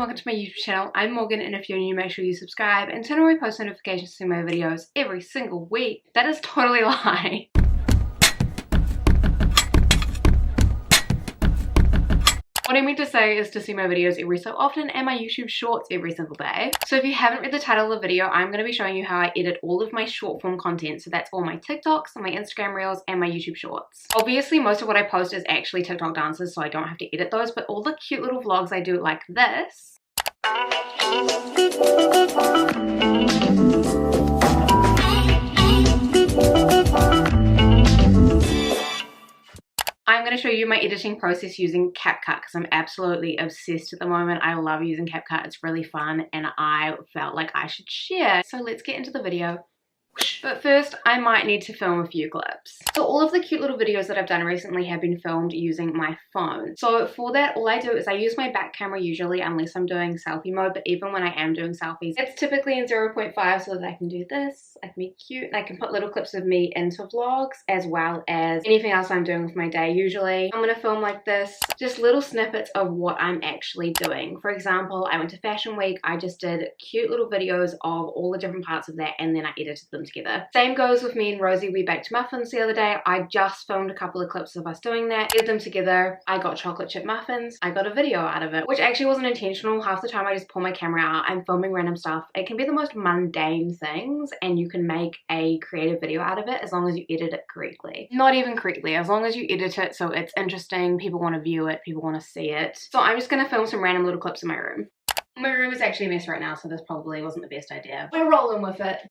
and welcome to my YouTube channel. I'm Morgan, and if you're new, make sure you subscribe and turn on my post notifications to see my videos every single week. That is totally a lie. What I meant to say is to see my videos every so often and my YouTube shorts every single day. So if you haven't read the title of the video, I'm going to be showing you how I edit all of my short form content. So that's all my TikToks, my Instagram Reels, and my YouTube shorts. Obviously, most of what I post is actually TikTok dances, so I don't have to edit those, but all the cute little vlogs I do like this, I'm going to show you my editing process using Capcut because I'm absolutely obsessed at the moment. I love using Capcut. It's really fun and I felt like I should share. So let's get into the video. But first, I might need to film a few clips. So all of the cute little videos that I've done recently have been filmed using my phone. So for that, all I do is I use my back camera usually, unless I'm doing selfie mode. But even when I am doing selfies, it's typically in 0.5 so that I can do this, I can be cute, and I can put little clips of me into vlogs as well as anything else I'm doing with my day. Usually, I'm going to film like this, just little snippets of what I'm actually doing. For example, I went to Fashion Week. I just did cute little videos of all the different parts of that, and then I edited them together. Same goes with me and Rosie. We baked muffins the other day. I just filmed a couple of clips of us doing that, edited them together. I got chocolate chip muffins. I got a video out of it, which actually wasn't intentional. Half the time I just pull my camera out, I'm filming random stuff. It can be the most mundane things and you can make a creative video out of it as long as you edit it correctly. Not even correctly, as long as you edit it so it's interesting, people want to view it, people want to see it. So I'm just going to film some random little clips in my room. My room is actually a mess right now, so this probably wasn't the best idea. We're rolling with it.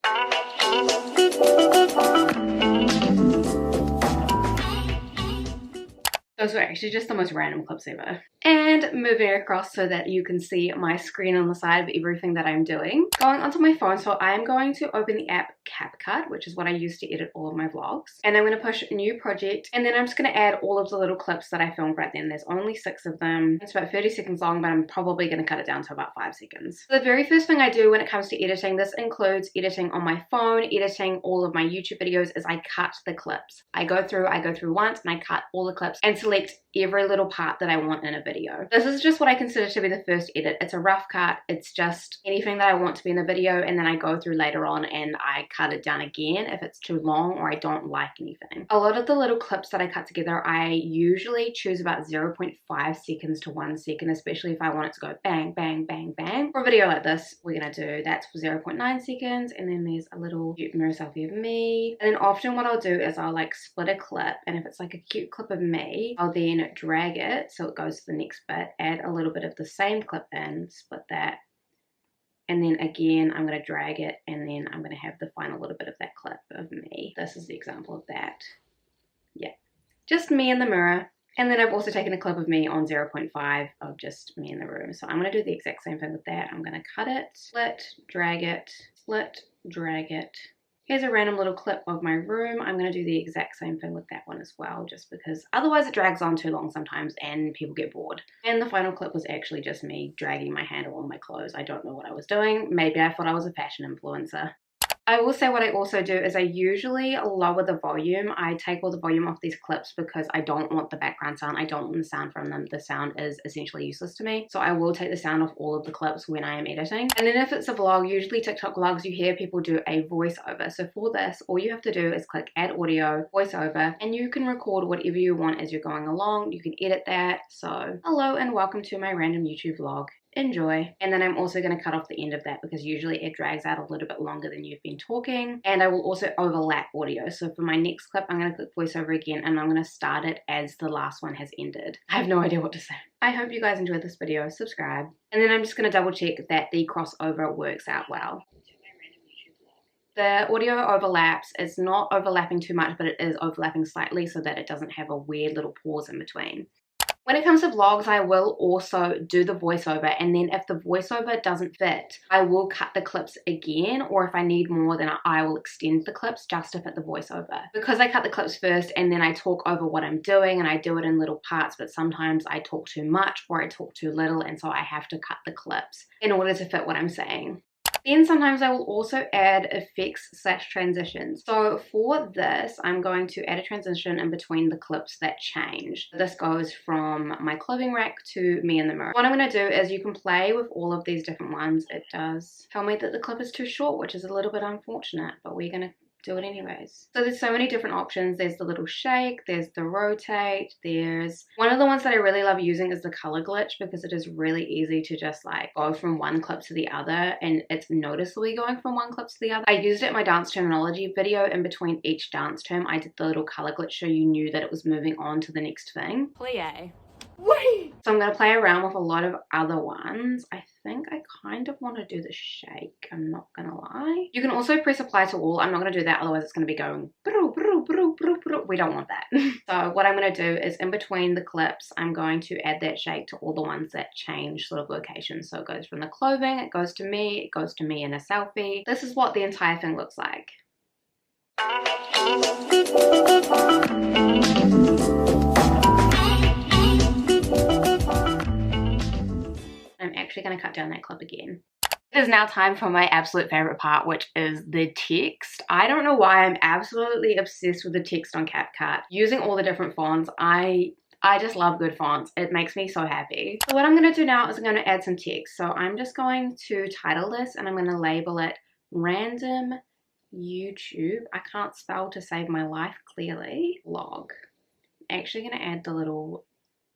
Those were actually just the most random clips ever. And moving across so that you can see my screen on the side of everything that I'm doing. Going onto my phone, so I am going to open the app Capcut, which is what I use to edit all of my vlogs. And I'm going to push new project, and then I'm just going to add all of the little clips that I filmed right then. There's only 6 of them. It's about 30 seconds long, but I'm probably going to cut it down to about 5 seconds. So the very first thing I do when it comes to editing, this includes editing on my phone, editing all of my YouTube videos, is I cut the clips. I go through once and I cut all the clips and select every little part that I want in a video. This is just what I consider to be the first edit. It's a rough cut. It's just anything that I want to be in the video, and then I go through later on and I cut it down again if it's too long or I don't like anything. A lot of the little clips that I cut together, I usually choose about 0.5 seconds to 1 second, especially if I want it to go bang, bang, bang, bang. For a video like this, we're gonna do that's for 0.9 seconds, and then there's a little cute mirror selfie of me. And then often what I'll do is I'll like split a clip, and if it's like a cute clip of me, I'll then drag it so it goes to the next bit, add a little bit of the same clip in, split that, and then again I'm going to drag it, and then I'm going to have the final little bit of that clip of me. This is the example of that. Yeah, just me in the mirror. And then I've also taken a clip of me on 0.5 of just me in the room. So I'm going to do the exact same thing with that. I'm going to cut it, split, drag it, split, drag it. Here's a random little clip of my room. I'm going to do the exact same thing with that one as well, just because otherwise it drags on too long sometimes and people get bored. And the final clip was actually just me dragging my handle on my clothes. I don't know what I was doing. Maybe I thought I was a fashion influencer. I will say what I also do is I usually lower the volume. I take all the volume off these clips because I don't want the background sound. I don't want the sound from them. The sound is essentially useless to me. So I will take the sound off all of the clips when I am editing. And then if it's a vlog, usually TikTok vlogs, you hear people do a voiceover. So for this, all you have to do is click add audio, voiceover, and you can record whatever you want as you're going along. You can edit that. So hello and welcome to my random YouTube vlog. Enjoy. And then I'm also going to cut off the end of that because usually it drags out a little bit longer than you've been talking. And I will also overlap audio. So for my next clip, I'm going to click voiceover again, and I'm going to start it as the last one has ended. I have no idea what to say. I hope you guys enjoyed this video. Subscribe. And then I'm just going to double check that the crossover works out well. The audio overlaps. It's not overlapping too much, but it is overlapping slightly so that it doesn't have a weird little pause in between. When it comes to vlogs, I will also do the voiceover, and then if the voiceover doesn't fit, I will cut the clips again, or if I need more, then I will extend the clips just to fit the voiceover. Because I cut the clips first and then I talk over what I'm doing, and I do it in little parts, but sometimes I talk too much or I talk too little, and so I have to cut the clips in order to fit what I'm saying. Then sometimes I will also add effects/transitions. So for this, I'm going to add a transition in between the clips that change. This goes from my clothing rack to me in the mirror. What I'm going to do is you can play with all of these different ones. It does tell me that the clip is too short, which is a little bit unfortunate, but we're going to do it anyways. So there's so many different options. There's the little shake, there's the rotate, there's one of the ones that I really love using is the color glitch, because it is really easy to just like go from one clip to the other, and it's noticeably going from one clip to the other. I used it in my dance terminology video. In between each dance term I did the little color glitch so you knew that it was moving on to the next thing. Plie. Whee! So I'm going to play around with a lot of other ones. I think I kind of want to do the shake, I'm not going to lie. You can also press apply to all. I'm not going to do that, otherwise it's going to be going broo, broo, broo, broo, broo. We don't want that. So what I'm going to do is in between the clips, I'm going to add that shake to all the ones that change sort of location. So it goes from the clothing, it goes to me in a selfie. This is what the entire thing looks like. I'm actually going to cut down that clip again. It is now time for my absolute favorite part, which is the text. I don't know why I'm absolutely obsessed with the text on Capcut. Using all the different fonts, I just love good fonts. It makes me so happy. So what I'm going to do now is I'm going to add some text. So I'm just going to title this and I'm going to label it Random YouTube. I can't spell to save my life clearly. Log. I'm actually going to add the little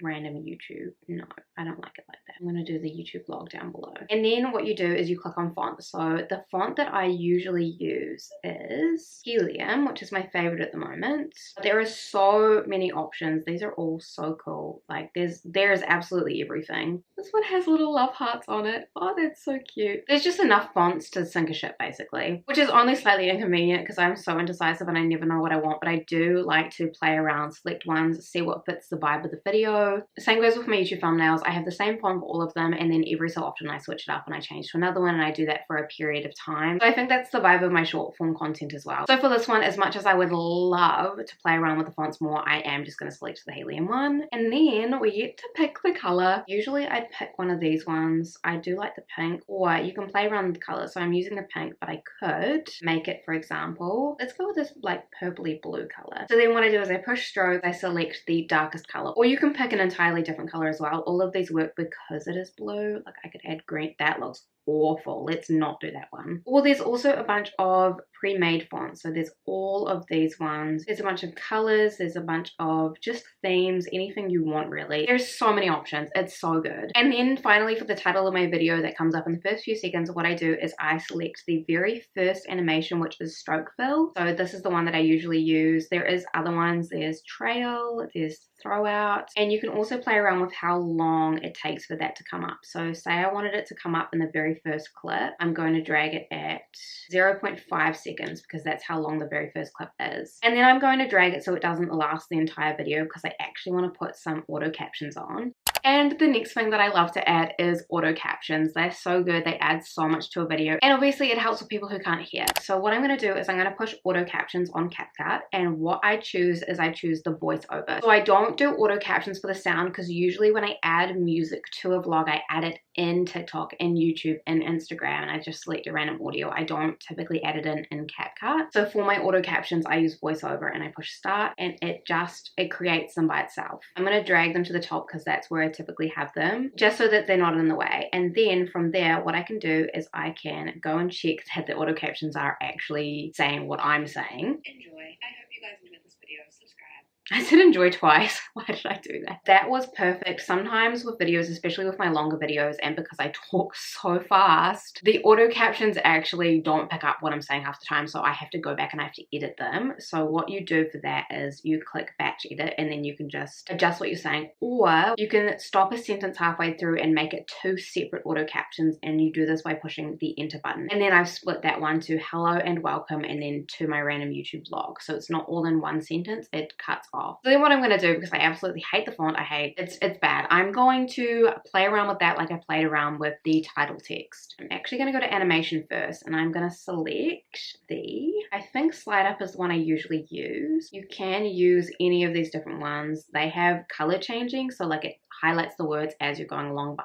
random YouTube. No, I don't like it like that. I'm going to do the YouTube blog down below. And then what you do is you click on font. So the font that I usually use is Helium, which is my favorite at the moment. There are so many options. These are all so cool. Like there is absolutely everything. This one has little love hearts on it. Oh, that's so cute. There's just enough fonts to sink a ship basically, which is only slightly inconvenient because I'm so indecisive and I never know what I want, but I do like to play around, select ones, see what fits the vibe of the video. Same goes with my YouTube thumbnails. I have the same font for all of them, and then every so often I switch it up and I change to another one, and I do that for a period of time. So I think that's the vibe of my short form content as well. So for this one, as much as I would love to play around with the fonts more, I am just going to select the Helium one. And then we get to pick the color. Usually I'd pick one of these ones. I do like the pink, or you can play around with the color. So I'm using the pink, but I could make it, for example, let's go with this like purpley blue color. So then what I do is I push stroke, I select the darkest color, or you can pick an entirely different color as well. All of these work because it is blue. Like I could add green. That looks awful. Let's not do that one. Or there's also a bunch of pre-made fonts. So there's all of these ones. There's a bunch of colors. There's a bunch of just themes, anything you want really. There's so many options. It's so good. And then finally for the title of my video that comes up in the first few seconds, what I do is I select the very first animation, which is stroke fill. So this is the one that I usually use. There is other ones. There's trail, there's throw out, and you can also play around with how long it takes for that to come up. So say I wanted it to come up in the very first clip, I'm going to drag it at 0.5 seconds because that's how long the very first clip is. And then I'm going to drag it so it doesn't last the entire video because I actually want to put some auto captions on. And the next thing that I love to add is auto captions. They're so good. They add so much to a video. And obviously it helps with people who can't hear. So what I'm going to do is I'm going to push auto captions on Capcut. And what I choose is I choose the voiceover. So I don't do auto captions for the sound because usually when I add music to a vlog, I add it in TikTok and YouTube and Instagram. And I just select a random audio. I don't typically add it in CapCut. So for my auto captions, I use voiceover and I push start and it creates them by itself. I'm going to drag them to the top because that's where I typically have them, just so that they're not in the way. And then from there, what I can do is I can go and check that the auto captions are actually saying what I'm saying. Enjoy. I hope you guys enjoyed this video. Subscribe. I said enjoy twice. Why did I do that? That was perfect. Sometimes with videos, especially with my longer videos, and because I talk so fast, the auto captions actually don't pick up what I'm saying half the time, so I have to go back and I have to edit them. So what you do for that is you click batch edit and then you can just adjust what you're saying, or you can stop a sentence halfway through and make it 2 separate auto captions, and you do this by pushing the enter button. And then I've split that one to hello and welcome and then to my random YouTube vlog. So it's not all in one sentence, it cuts off. So then what I'm going to do, because I absolutely hate the font, it's bad. I'm going to play around with that like I played around with the title text. I'm actually going to go to animation first and I'm going to select I think slide up is the one I usually use. You can use any of these different ones. They have color changing, so like it highlights the words as you're going along by.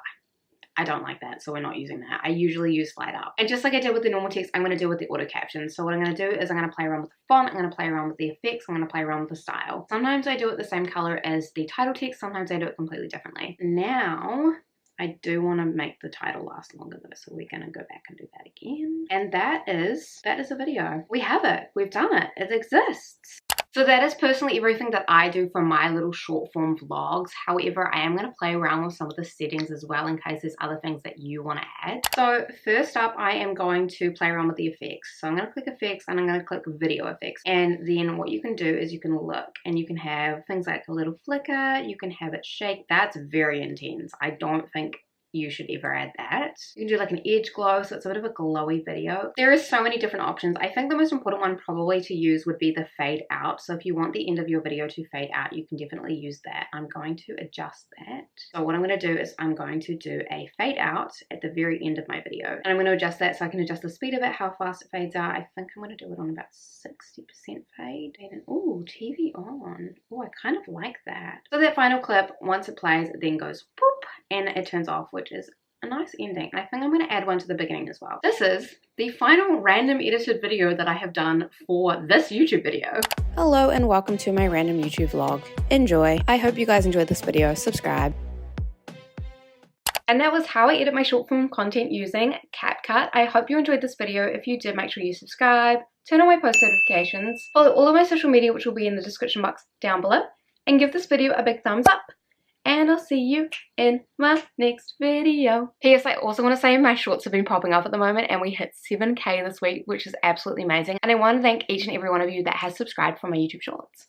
I don't like that, so we're not using that. I usually use slide up. And just like I did with the normal text, I'm going to do with the auto captions. So what I'm going to do is I'm going to play around with the font, I'm going to play around with the effects, I'm going to play around with the style. Sometimes I do it the same color as the title text, sometimes I do it completely differently. Now, I do want to make the title last longer though, so we're going to go back and do that again. And that is a video. We have it. We've done it. It exists. So that is personally everything that I do for my little short form vlogs. However, I am going to play around with some of the settings as well in case there's other things that you want to add. So first up, I am going to play around with the effects. So I'm going to click effects and I'm going to click video effects. And then what you can do is you can look and you can have things like a little flicker. You can have it shake. That's very intense. I don't think you should ever add that. You can do like an edge glow, so it's a bit of a glowy video. There is so many different options. I think the most important one probably to use would be the fade out. So if you want the end of your video to fade out, you can definitely use that. I'm going to adjust that. So what I'm going to do is I'm going to do a fade out at the very end of my video. And I'm going to adjust that so I can adjust the speed of it, how fast it fades out. I think I'm going to do it on about 60% fade. And oh, TV on. Oh, I kind of like that. So that final clip, once it plays, it then goes whoop and it turns off, which is a nice ending. I think I'm going to add one to the beginning as well. This is the final random edited video that I have done for this YouTube video. Hello and welcome to my random YouTube vlog. Enjoy. I hope you guys enjoyed this video. Subscribe. And that was how I edit my short form content using Capcut. I hope you enjoyed this video. If you did, make sure you subscribe, turn on my post notifications, follow all of my social media, which will be in the description box down below, and give this video a big thumbs up. And I'll see you in my next video. P.S. I also want to say my shorts have been popping up at the moment and we hit 7K this week, which is absolutely amazing. And I want to thank each and every one of you that has subscribed for my YouTube shorts.